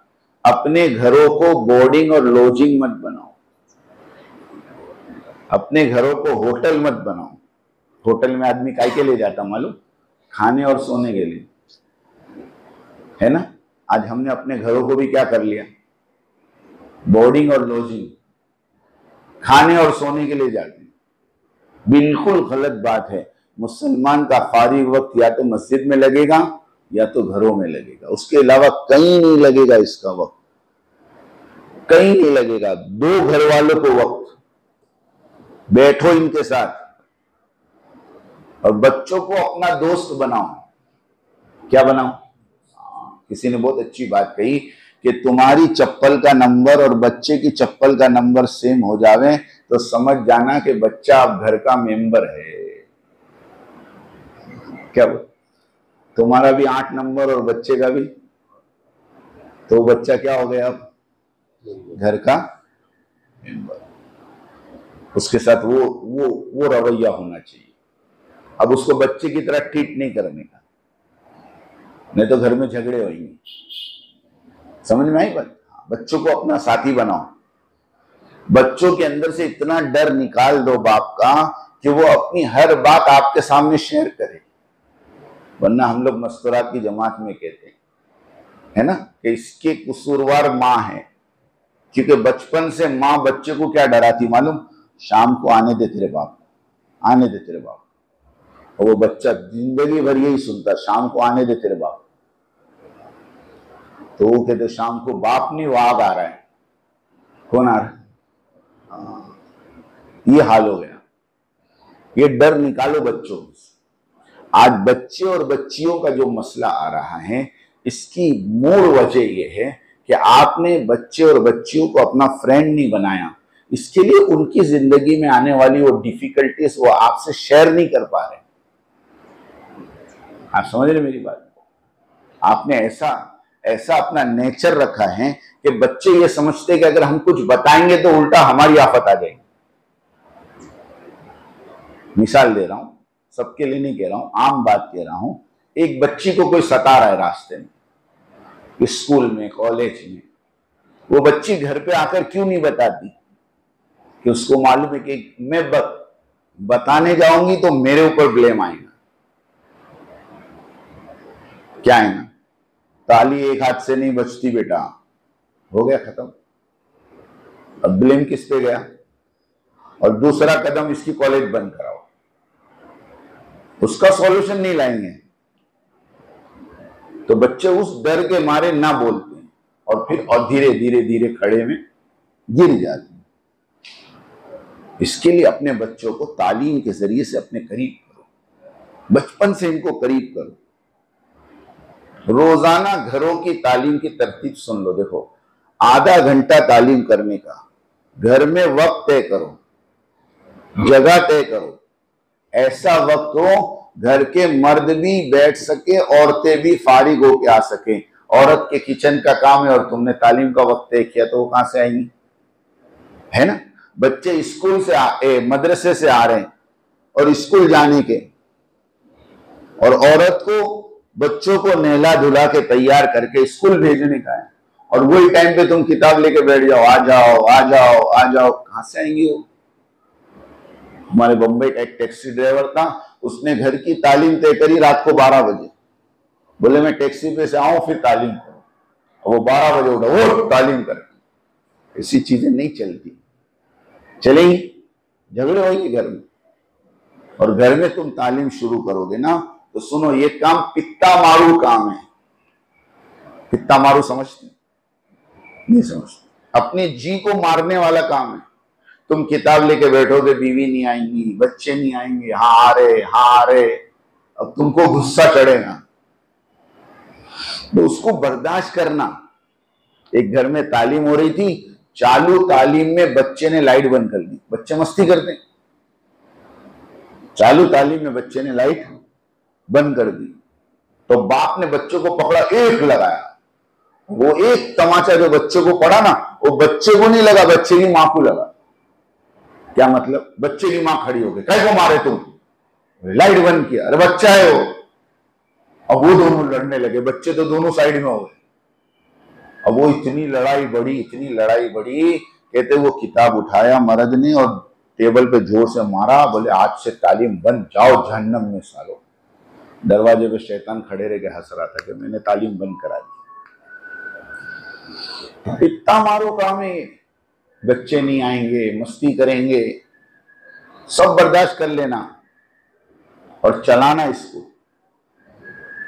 अपने घरों को बोर्डिंग और लॉजिंग मत बनाओ, अपने घरों को होटल मत बनाओ। होटल में आदमी काय के लिए जाता मालूम? खाने और सोने के लिए, है ना। आज हमने अपने घरों को भी क्या कर लिया? बोर्डिंग और लॉजिंग, खाने और सोने के लिए जाते हैं। बिल्कुल गलत बात है। मुसलमान का फारिग वक्त या तो मस्जिद में लगेगा या तो घरों में लगेगा, उसके अलावा कहीं नहीं लगेगा। इसका वक्त कहीं नहीं लगेगा। दो घर वालों को वक्त, बैठो इनके साथ, और बच्चों को अपना दोस्त बनाओ। क्या बनाओ? किसी ने बहुत अच्छी बात कही कि तुम्हारी चप्पल का नंबर और बच्चे की चप्पल का नंबर सेम हो जावे तो समझ जाना कि बच्चा अब घर का मेंबर है। क्या तुम्हारा भी 8 नंबर और बच्चे का भी, तो बच्चा क्या हो गया? अब घर का मेंबर। उसके साथ वो रवैया होना चाहिए। अब उसको बच्चे की तरह ट्रीट नहीं करने का, नहीं तो घर में झगड़े होंगे। समझ में आई बात? बच्चों को अपना साथी बनाओ। बच्चों के अंदर से इतना डर निकाल दो बाप का कि वो अपनी हर बात आपके सामने शेयर करे। वरना हम लोग मस्तूरात की जमात में कहते हैं, है ना, कि इसके कसूरवार माँ है। क्योंकि बचपन से माँ बच्चे को क्या डराती मालूम? शाम को आने दे तेरे बाप, आने दे तेरे बाप। और वो बच्चा जिंदगी भर यही सुनता, शाम को आने दे तेरे बाप। तो वो कहते शाम को बाप नहीं, वाघ आ रहा है। कौन आ रहा है? ये हाल हो गया। ये डर निकालो बच्चों से। आज बच्चे और बच्चियों का जो मसला आ रहा है, इसकी मूल वजह यह है कि आपने बच्चे और बच्चियों को अपना फ्रेंड नहीं बनाया। इसके लिए उनकी जिंदगी में आने वाली वो डिफिकल्टीज वो आपसे शेयर नहीं कर पा रहे। आप समझ रहे मेरी बात? आपने ऐसा अपना नेचर रखा है कि बच्चे ये समझते हैं कि अगर हम कुछ बताएंगे तो उल्टा हमारी आफत आ जाएगी। मिसाल दे रहा हूं, सबके लिए नहीं कह रहा हूं, आम बात कह रहा हूं। एक बच्ची को कोई सता रहा है रास्ते में, स्कूल में, कॉलेज में, वो बच्ची घर पे आकर क्यों नहीं बताती? कि उसको मालूम है कि मैं बताने जाऊंगी तो मेरे ऊपर ब्लेम आएगा। क्या है ना, ताली एक हाथ से नहीं बचती बेटा, हो गया खत्म। अब ब्लेम किस पे गया? और दूसरा कदम, इसकी कॉलेज बंद कराओ। उसका सॉल्यूशन नहीं लाएंगे तो बच्चे उस डर के मारे ना बोलते हैं और फिर धीरे धीरे धीरे खड़े में गिर जाते हैं। इसके लिए अपने बच्चों को तालीम के जरिए से अपने करीब करो, बचपन से इनको करीब करो। रोजाना घरों की तालीम की तरतीब सुन लो। देखो, आधा घंटा तालीम करने का, घर में वक्त तय करो, जगह तय करो। ऐसा वक्त हो घर के मर्द भी बैठ सके, औरतें भी फारिग होके आ सके। औरत के किचन का काम है और तुमने तालीम का वक्त तय किया तो वो कहां से आएंगी? है ना। बच्चे स्कूल से मदरसे से आ रहे हैं और स्कूल जाने के, और औरत को बच्चों को नहला धुला के तैयार करके स्कूल भेजने का है, और वही टाइम पे तुम किताब लेके बैठ जाओ, आ जाओ आ जाओ आ जाओ। कहां से आएंगे वो? हमारे बम्बई का एक टैक्सी ड्राइवर था, उसने घर की तालीम तय करी रात को 12 बजे। बोले मैं टैक्सी पे से आऊं फिर तालीम करूं। वो 12 बजे उठा, वो तालीम कर। ऐसी चीजें नहीं चलती, चलेंगी, झगड़े होंगे घर में। और घर में तुम तालीम शुरू करोगे ना तो सुनो, ये काम पित्ता मारू काम है। पित्ता मारू समझते? नहीं समझते। अपने जी को मारने वाला काम है। तुम किताब लेके बैठोगे, बीवी नहीं आएंगी, बच्चे नहीं आएंगे, हाँ आ रहे, हाँ आ रहे। अब तुमको गुस्सा चढ़ेगा तो उसको बर्दाश्त करना। एक घर में तालीम हो रही थी, चालू तालीम में बच्चे ने लाइट बंद कर दी। बच्चे मस्ती करते हैं, चालू तालीम में बच्चे ने लाइट बंद कर दी तो बाप ने बच्चों को पकड़ा, एक लगाया। वो एक तमाचा जो बच्चे को पड़ा ना, वो बच्चे को नहीं लगा, बच्चे की मां को लगा। क्या मतलब? बच्चे की मां खड़ी हो गई, कैसे मारे तुम? लाइट बंद किया। अरे बच्चा है वो। अब वो दोनों लड़ने लगे, बच्चे तो दोनों साइड में हो गए। अब वो इतनी लड़ाई बढ़ी, इतनी लड़ाई बढ़ी, कहते वो किताब उठाया मर्द ने और टेबल पे जोर से मारा, बोले आज से तालीम बंद, जाओ जहन्नम में सालो। दरवाजे पे शैतान खड़े रह के हंस रहा था कि मैंने तालीम बंद करा दी। इतना मारो काम है, बच्चे नहीं आएंगे, मस्ती करेंगे, सब बर्दाश्त कर लेना और चलाना इसको।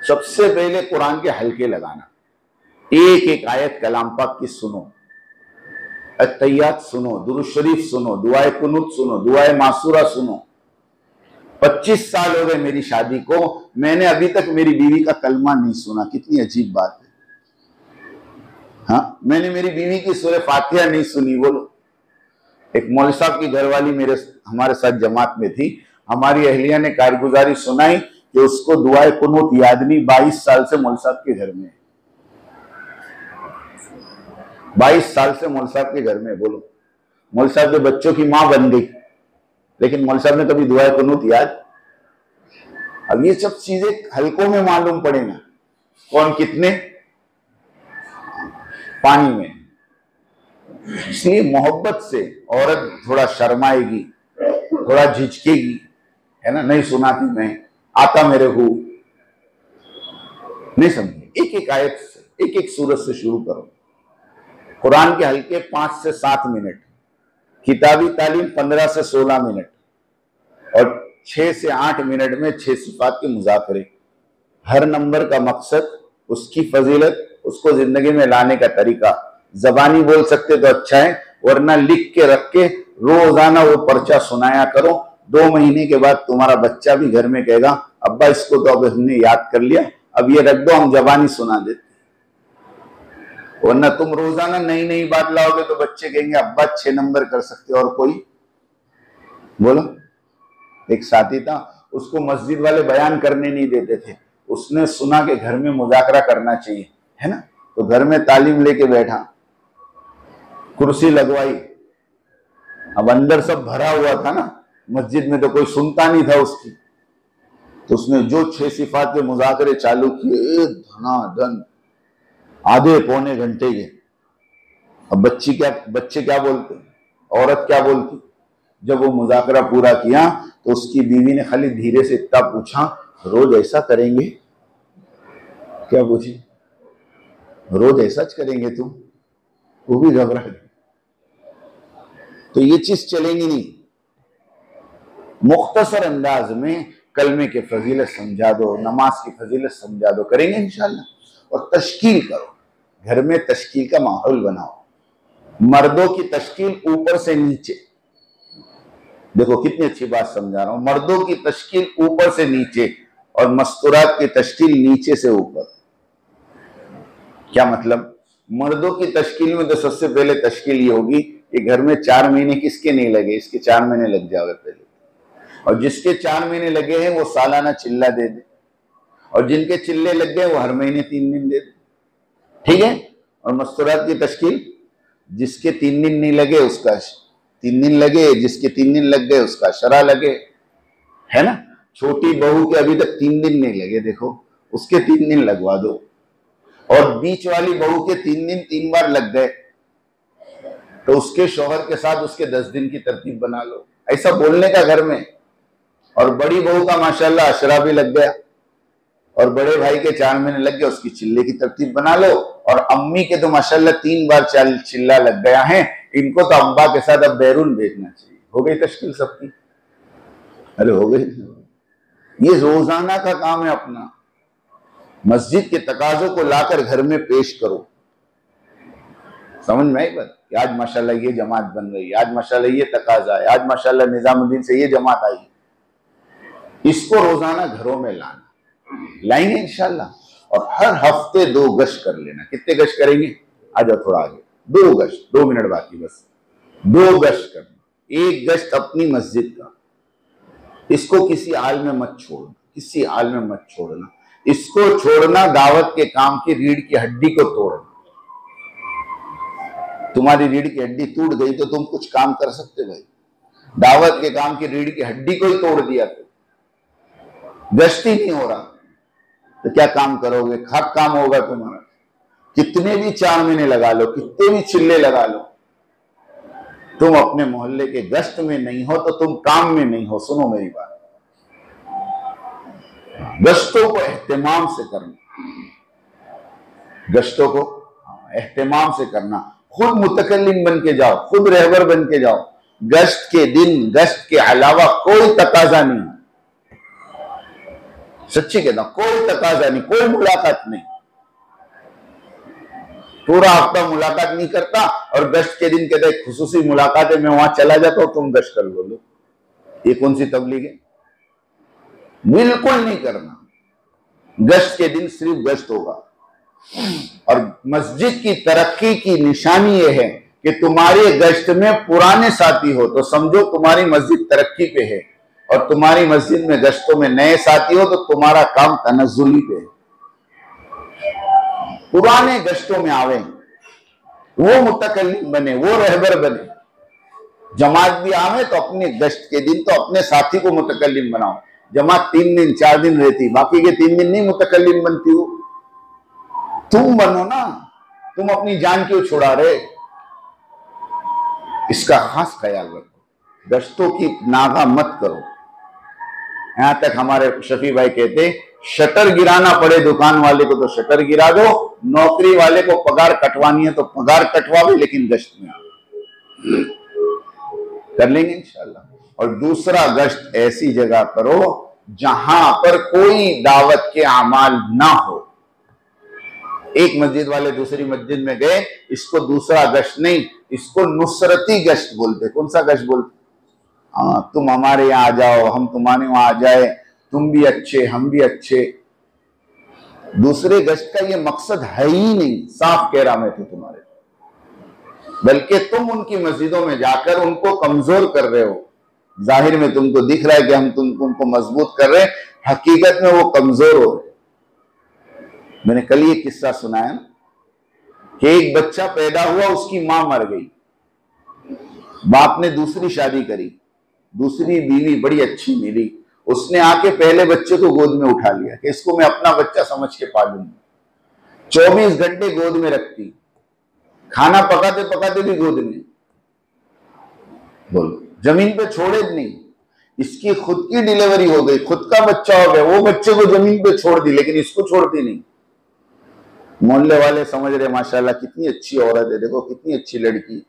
सबसे पहले कुरान के हल्के लगाना, एक एक आयत कलाम पाक की सुनो, अत्तहियात सुनो, दुरूद शरीफ सुनो, दुआए कुनूत सुनो, दुआए मासूरा सुनो। 25 साल हो गए मेरी शादी को, मैंने अभी तक मेरी बीवी का कलमा नहीं सुना। कितनी अजीब बात है। हाँ, मैंने मेरी बीवी की सूरह फातिहा नहीं सुनी। बोलो, एक मौलवी साहब की घरवाली हमारे साथ जमात में थी, हमारी अहलिया ने कारगुजारी सुनाई कि उसको दुआए कुनूत याद नहीं। 22 साल से मौलवी साहब के घर में, 22 साल से मौलवी साहब के घर में। बोलो, मौलवी साहब के बच्चों की मां बन गई, लेकिन मौलवी साहब ने कभी दुआए कुनूत याद। अब ये सब चीजें हल्कों में मालूम पड़े ना, कौन कितने पानी में। इसलिए मोहब्बत से औरत थोड़ा शर्माएगी, थोड़ा झिझकेगी, है ना, नहीं सुनाती मैं, आता मेरे को नहीं समझे। एक एक आयत से, एक एक सूरत से शुरू करो। कुरान के हल्के 5 से 7 मिनट, किताबी तालीम 15 से 16 मिनट, और 6 से 8 मिनट में 6 सिफात के मुज़ाकरे। हर नंबर का मकसद, उसकी फजीलत, उसको जिंदगी में लाने का तरीका। जबानी बोल सकते तो अच्छा है, वरना लिख के रख के रोजाना वो पर्चा सुनाया करो। 2 महीने के बाद तुम्हारा बच्चा भी घर में कहेगा अब्बा इसको तो अब हमने याद कर लिया, अब ये रख दो, हम जबानी सुना देते। वरना तुम रोजाना नई नई बात लाओगे तो बच्चे कहेंगे अब्बा 6 नंबर कर सकते। और कोई बोलो, एक साथी था, उसको मस्जिद वाले बयान करने नहीं देते थे, उसने सुना कि घर में मुज़ाकरा करना चाहिए, है ना, तो घर में तालीम लेके बैठा, कुर्सी लगवाई। अब अंदर सब भरा हुआ था ना, मस्जिद में तो कोई सुनता नहीं था उसकी, तो उसने जो 6 सिफात के मुज़ाकरे चालू किए, धनाधन आधे पौने घंटे के। अब बच्चे क्या बोलते, औरत क्या बोलती। जब वो मुज़ाकरा पूरा किया तो उसकी बीवी ने खाली धीरे से इतना पूछा, रोज ऐसा करेंगे? क्या पूछी? रोज ऐसा करेंगे तुम? वो भी घबरा गई। तो ये चीज चलेंगी नहीं। मुख्तसर अंदाज में कलमे के फजीलत समझा दो, नमाज की फजीलत समझा दो, करेंगे इंशाल्लाह। और तश्कील करो, घर में तश्कील का माहौल बनाओ। मर्दों की तश्कील ऊपर से नीचे, देखो कितनी अच्छी बात समझा रहा हूं। मर्दों की तश्कील ऊपर से नीचे और मस्तूरात की तश्कील नीचे से ऊपर। क्या मतलब? मर्दों की तश्कील में तो सबसे पहले तश्कील ये होगी कि घर में 4 महीने किसके नहीं लगे, इसके 4 महीने लग जाओगे पहले, और जिसके 4 महीने लगे हैं वो सालाना चिल्ला दे दे, और जिनके चिल्ले लग गए वो हर महीने 3 दिन दे दे, ठीक है। और मस्तूरात की तश्कील, जिसके 3 दिन नहीं लगे उसका 3 दिन लगे, जिसके 3 दिन लग गए उसका शरा लगे, है ना। छोटी बहू के अभी तक 3 दिन नहीं लगे, देखो उसके 3 दिन लगवा दो, और बीच वाली बहू के 3 दिन 3 बार लग गए तो उसके शौहर के साथ उसके 10 दिन की तरतीब बना लो, ऐसा बोलने का घर में। और बड़ी बहू का माशाल्लाह अशरा भी लग गया, और बड़े भाई के 4 महीने लग गए, उसकी चिल्ले की तरतीब बना लो। और अम्मी के तो माशाल्लाह 3 बार चिल्ला लग गया है, इनको तो अब्बा के साथ अब बैरून भेजना चाहिए। हो गई तश्कील सबकी? अरे हो गई। ये रोजाना का काम है अपना। मस्जिद के तकाजों को लाकर घर में पेश करो। समझ में आई बात? कि आज माशाल्लाह ये जमात बन रही है, आज माशाल्लाह ये तकाजा है, आज माशाल्लाह निजामुद्दीन से ये जमात आई। इसको रोजाना घरों में लाएंगे इंशाल्लाह। और हर हफ्ते 2 गश्त कर लेना। कितने गश्त करेंगे? आ जाओ थोड़ा आगे। 2 गश्त, 2 मिनट बाकी बस। 2 गश्त करना। 1 गश्त अपनी मस्जिद का, इसको किसी हाल में मत छोड़ना, किसी हाल में मत छोड़ना। इसको छोड़ना दावत के काम की रीढ़ की हड्डी को तोड़ना। तुम्हारी रीढ़ की हड्डी टूट गई तो तुम कुछ काम कर सकते भाई? दावत के काम की रीढ़ की हड्डी को ही तोड़ दिया तो गश्त ही नहीं हो रहा तो क्या काम करोगे? खाक काम होगा तुम्हारा। कितने भी 4 महीने लगा लो, कितने भी चिल्ले लगा लो, तुम अपने मोहल्ले के गश्त में नहीं हो तो तुम काम में नहीं हो। सुनो मेरी बात, गश्तों को एहतिमाम से करना, गश्तों को एहतिमाम से करना। खुद मुतकल्लिम बन के जाओ, खुद रहबर बन के जाओ। गश्त के दिन, गश्त के अलावा कोई तकाजा नहीं, सच्ची कहता हूं, कोई तकाजा नहीं, कोई मुलाकात नहीं। पूरा हफ्ता मुलाकात नहीं करता और गश्त के दिन कहता है खुसूसी मुलाकात है, मैं वहां चला जाता हूं, तुम गश्त कर लो। ये कौन सी तबलीग है? बिल्कुल नहीं करना। गश्त के दिन सिर्फ गश्त होगा। और मस्जिद की तरक्की की निशानी यह है कि तुम्हारे गश्त में पुराने साथी हो तो समझो तुम्हारी मस्जिद तरक्की पे है, और तुम्हारी मस्जिद में गश्तों में नए साथी हो तो तुम्हारा काम तनज़्ज़ुली पे है। पुराने गश्तों में आवे, वो मुतकल्लिम बने, वो रहबर बने। जमात भी आवे तो अपने गश्त के दिन तो अपने साथी को मुतकल्लिम बनाओ। जमात 3 दिन 4 दिन रहती, बाकी के 3 दिन नहीं मुतकल्लिम बनती हो। तुम बनो ना, तुम अपनी जान क्यों छुड़ा रहे? इसका खास ख्याल रखो, गश्तों की नागा मत करो। यहां तक हमारे शफी भाई कहते शटर गिराना पड़े दुकान वाले को तो शटर गिरा दो, नौकरी वाले को पगार कटवानी है तो पगार कटवाओ, लेकिन गश्त में कर लेंगे इंशाल्लाह। और दूसरा गश्त ऐसी जगह करो जहां पर कोई दावत के अमाल ना हो। एक मस्जिद वाले दूसरी मस्जिद में गए, इसको दूसरा गश्त नहीं, इसको नुसरती गश्त बोलते। कौन सा गश्त बोलते? हाँ, तुम हमारे यहाँ आ जाओ, हम तुम्हारे वहां आ जाए, तुम भी अच्छे हम भी अच्छे। दूसरे गश्त का ये मकसद है ही नहीं, साफ कह रहा मैं तो तुम्हारे, बल्कि तुम उनकी मस्जिदों में जाकर उनको कमजोर कर रहे हो। जाहिर में तुमको दिख रहा है कि हम तुमको मजबूत कर रहे हैं, हकीकत में वो कमजोर हो रहे। मैंने कल ये किस्सा सुनाया कि एक बच्चा पैदा हुआ, उसकी मां मर गई, बाप ने दूसरी शादी करी, दूसरी बीवी बड़ी अच्छी मिली, उसने आके पहले बच्चे को गोद में उठा लिया कि इसको मैं अपना बच्चा समझ के पालूंगी। 24 घंटे गोद में रखती, खाना पकाते पकाते भी गोद में, बोलो जमीन पे छोड़े नहीं। इसकी खुद की डिलीवरी हो गई, खुद का बच्चा हो गया, वो बच्चे को जमीन पे छोड़ दी, लेकिन इसको छोड़ती नहीं। मोहल्ले वाले समझ रहे माशाल्लाह कितनी अच्छी औरत है, देखो कितनी अच्छी लड़की,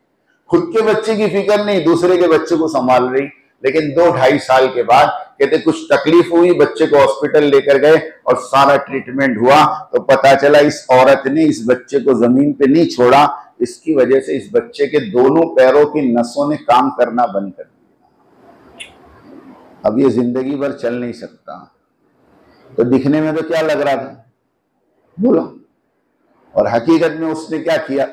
खुद के बच्चे की फिक्र नहीं, दूसरे के बच्चे को संभाल रही। लेकिन 2-2.5 साल के बाद कहते कुछ तकलीफ हुई, बच्चे को हॉस्पिटल लेकर गए और सारा ट्रीटमेंट हुआ तो पता चला इस औरत ने इस बच्चे को जमीन पे नहीं छोड़ा, इसकी वजह से इस बच्चे के दोनों पैरों की नसों ने काम करना बंद कर दिया। अब ये जिंदगी भर चल नहीं सकता। तो दिखने में तो क्या लग रहा था, बोलो, और हकीकत में उसने क्या किया?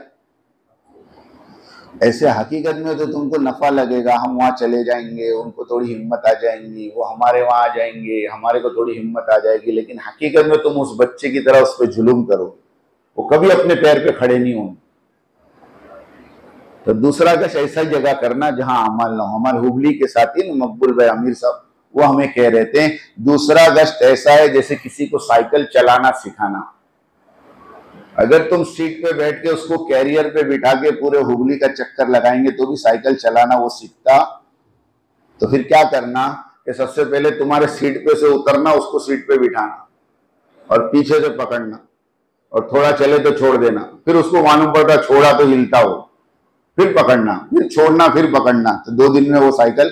ऐसे हकीकत में तो तुमको नफा लगेगा, हम वहां चले जाएंगे, उनको थोड़ी हिम्मत आ जाएंगी, वो हमारे वहां आ जाएंगे, हमारे को थोड़ी हिम्मत आ जाएगी, लेकिन हकीकत में तुम उस बच्चे की तरह उस पर जुल्म करो, वो कभी अपने पैर पे खड़े नहीं होंगे। तो दूसरा गश्त ऐसा ही जगह करना जहां अमल ना हो। हमारे हुबली के साथी मकबूल भाई आमिर साहब, वो हमें कह रहे थे दूसरा गश्त ऐसा है जैसे किसी को साइकिल चलाना सिखाना। अगर तुम सीट पे बैठ के उसको कैरियर पे बिठा के पूरे हुबली का चक्कर लगाएंगे तो भी साइकिल चलाना वो सीखता, तो फिर क्या करना कि सबसे पहले तुम्हारे सीट पे से उतरना, उसको सीट पे बिठाना और पीछे से पकड़ना और थोड़ा चले तो छोड़ देना, फिर उसको मालूम पड़ता छोड़ा तो हिलता हो, फिर पकड़ना, फिर छोड़ना, फिर पकड़ना, तो 2 दिन में वो साइकिल।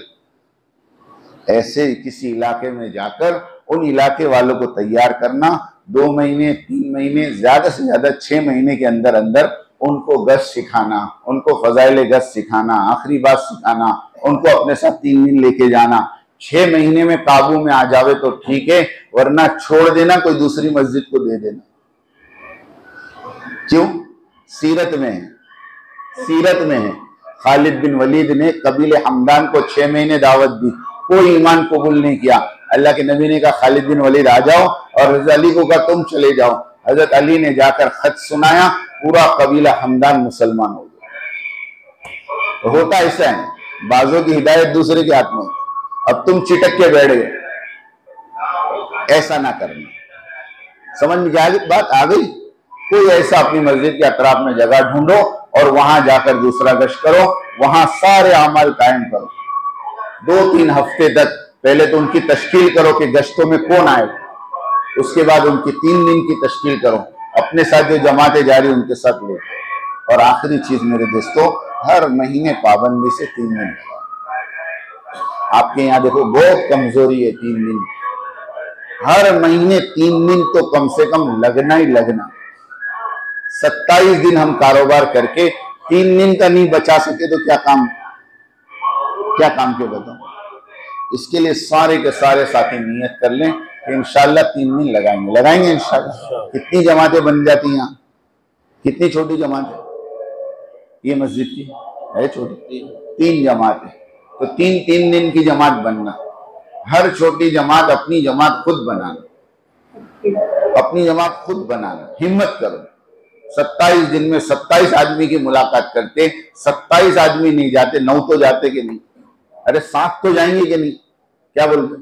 ऐसे किसी इलाके में जाकर उन इलाके वालों को तैयार करना, 2 महीने 3 महीने ज्यादा से ज्यादा 6 महीने के अंदर अंदर उनको गश्त सिखाना, उनको फजाइल गश्त सिखाना, आखिरी बात सिखाना, उनको अपने साथ 3 दिन लेके जाना। 6 महीने में काबू में आ जावे तो ठीक है, वरना छोड़ देना, कोई दूसरी मस्जिद को दे देना। क्यों? सीरत में है, सीरत में है। खालिद बिन वलीद ने कबीले हमदान को 6 महीने दावत दी, कोई ईमान कबूल नहीं किया। अल्लाह के नबी ने कहा खालिद बिन वलीद आ जाओ, और हजरत अली को कहा तुम चले जाओ। हजरत अली ने जाकर खत सुनाया, पूरा कबीला हमदान मुसलमान हो गया। तो होता ऐसा है, बाजों की हिदायत दूसरे के हाथ में। अब तुम चिटक के बैठ गए, ऐसा ना करना। समझ में क्या बात आ गई? कोई ऐसा अपनी मस्जिद के अतराफ में जगह ढूंढो और वहां जाकर दूसरा गश्त करो, वहां सारे अमल कायम करो। 2-3 हफ्ते तक पहले तो उनकी तश्कील करो कि गश्तों में कौन आए, उसके बाद उनकी 3 दिन की तश्कील करो, अपने साथ जो जमातें जारी उनके साथ लो। और आखिरी चीज मेरे दोस्तों, हर महीने पाबंदी से 3 दिन लगाओ। आपके यहाँ देखो बहुत कमजोरी है 3 दिन, हर महीने 3 दिन तो कम से कम लगना ही लगना। 27 दिन हम कारोबार करके 3 दिन का नहीं बचा सके तो क्या काम के बताओ। इसके लिए सारे के सारे साथी नियत कर लें कि इंशाल्लाह 3 दिन लगाएंगे इंशाल्लाह। कितनी जमातें बन जाती हैं यहाँ, कितनी छोटी जमात है ये मस्जिद की है, छोटी 3 जमात है। तो 3 दिन की जमात बनना, हर छोटी जमात अपनी जमात खुद बनाना, हिम्मत करो। 27 दिन में 27 आदमी की मुलाकात करते, 27 आदमी नहीं जाते, 9 तो जाते कि नहीं, अरे 7 तो जाएंगे कि नहीं, क्या बोलते।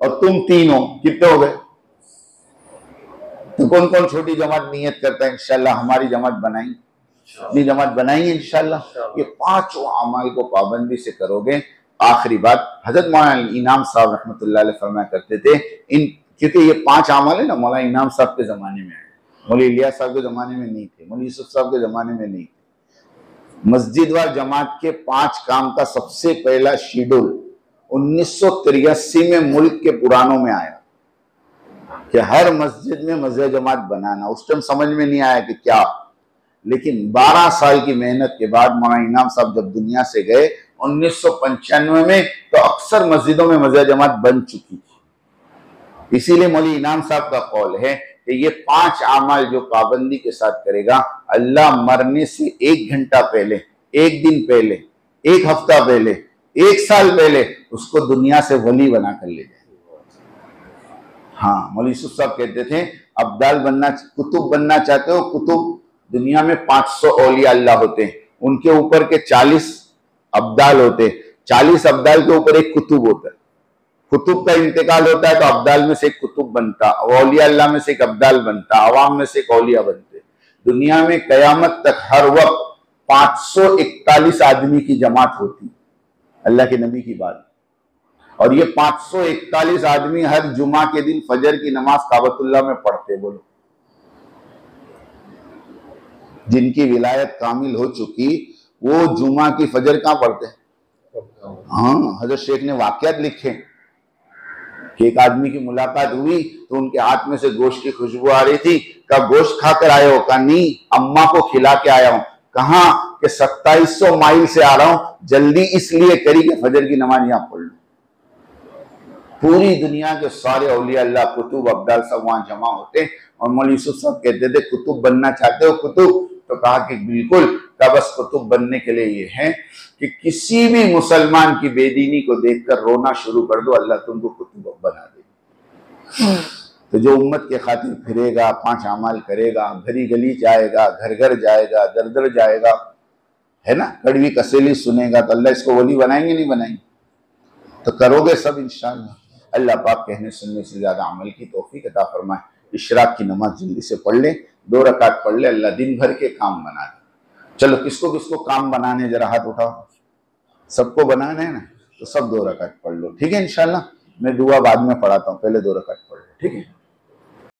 और तुम 3 हो, कितने हो गए। तो कौन कौन छोटी जमात नियत करता है इंशाल्लाह हमारी जमात बनाएंगे, अपनी जमात बनाएंगे इंशाल्लाह। ये 5 अमाल को पाबंदी से करोगे। आखिरी बात, हजरत मौलाना इनाम साहब रहमतुल्लाह अलैह फरमाया करते थे, इन क्योंकि ये 5 अमाल है ना, मौलाना इनाम साहब के जमाने में आए, मौलवी इलियास साहब के जमाने में नहीं थे, मौलवी यूसुफ साहब के जमाने में नहीं थे। मस्जिद वार जमात के 5 काम का सबसे पहला शेड्यूल 1983 में मुल्क के पुरानों में आया कि हर मस्जिद में मस्जिद जमात बनाना। उस टाइम समझ में नहीं आया कि क्या, लेकिन 12 साल की मेहनत के बाद मौलाना इनाम साहब जब दुनिया से गए 1995 में, तो अक्सर मस्जिदों में मस्जिद जमात बन चुकी थी। इसीलिए मौलवी इनाम साहब का कौल है कि ये 5 अमाल जो पाबंदी के साथ करेगा, अल्लाह मरने से 1 घंटा पहले, 1 दिन पहले, 1 हफ्ता पहले, 1 साल पहले उसको दुनिया से वली बना कर ले जाए। हाँ, मौलवी यूसुफ साहब कहते थे अब्दाल बनना, कुतुब बनना चाहते हो, कुतुब दुनिया में 500 औलिया अल्लाह होते हैं, उनके ऊपर के 40 अब्दाल होते, 40 अब्दाल के ऊपर एक कुतुब होता है। कुतुब का इंतकाल होता है तो अब्दाल में से एक कुतुब बनता, औलिया अल्लाह में से एक अब्दाल बनता, अवाम में से एक औलिया बनते। दुनिया में कयामत तक हर वक्त 541 आदमी की जमात होती, अल्लाह के नबी की बात। और ये 541 आदमी हर जुमा के दिन फजर की नमाज काबतुल्लाह में पढ़ते। बोलो, जिनकी विलायत कामिल हो चुकी वो जुमा की फजर कहां पढ़ते। हाँ, हजरत शेख ने वाकयात लिखे कि एक आदमी की मुलाकात हुई तो उनके हाथ में से गोश्त की खुशबू आ रही थी। कहा गोश्त खाकर आए हो? कहा नहीं, अम्मा को खिला के आया हूं। कहा कि 2700 माइल से आ रहा हूं, जल्दी इसलिए करी कि फजर की नमाज यहां पढ़ लूं। पूरी दुनिया के सारे औलिया अल्लाह, कुतुब, अब्दाल सब वहां जमा होते। और मौलवी यूसुफ साहब कहते थे कुतुब बनना चाहते हो कुतुब? तो कहा कि बिल्कुल। का बस कुतुब बनने के लिए ये है कि किसी भी मुसलमान की बेदीनी को देखकर रोना शुरू कर दो, अल्लाह तुमको कुतुब बना दे। तो जो उम्मत के खातिर फिरेगा, 5 अमाल करेगा, घरी गली जाएगा, घर घर जाएगा, दर दर जाएगा, है ना, कड़वी कसेली सुनेगा, तो अल्लाह इसको वली बनाएंगे नहीं बनाएंगे? तो करोगे सब इंशाअल्लाह। अल्लाह पाक कहने सुनने से ज्यादा अमल की तौफीक अता फरमाए। इशराक की नमाज जल्दी से पढ़ ले, 2 रकात पढ़ ले, अल्लाह दिन भर के काम बना दे। चलो, किसको किसको काम बनाने, जरा हाथ उठाओ। सबको बनाना है ना, तो सब 2 रकात पढ़ लो, ठीक है इंशाअल्लाह। मैं दुआ बाद में पढ़ाता हूँ, पहले 2 रकात पढ़ लो, ठीक है।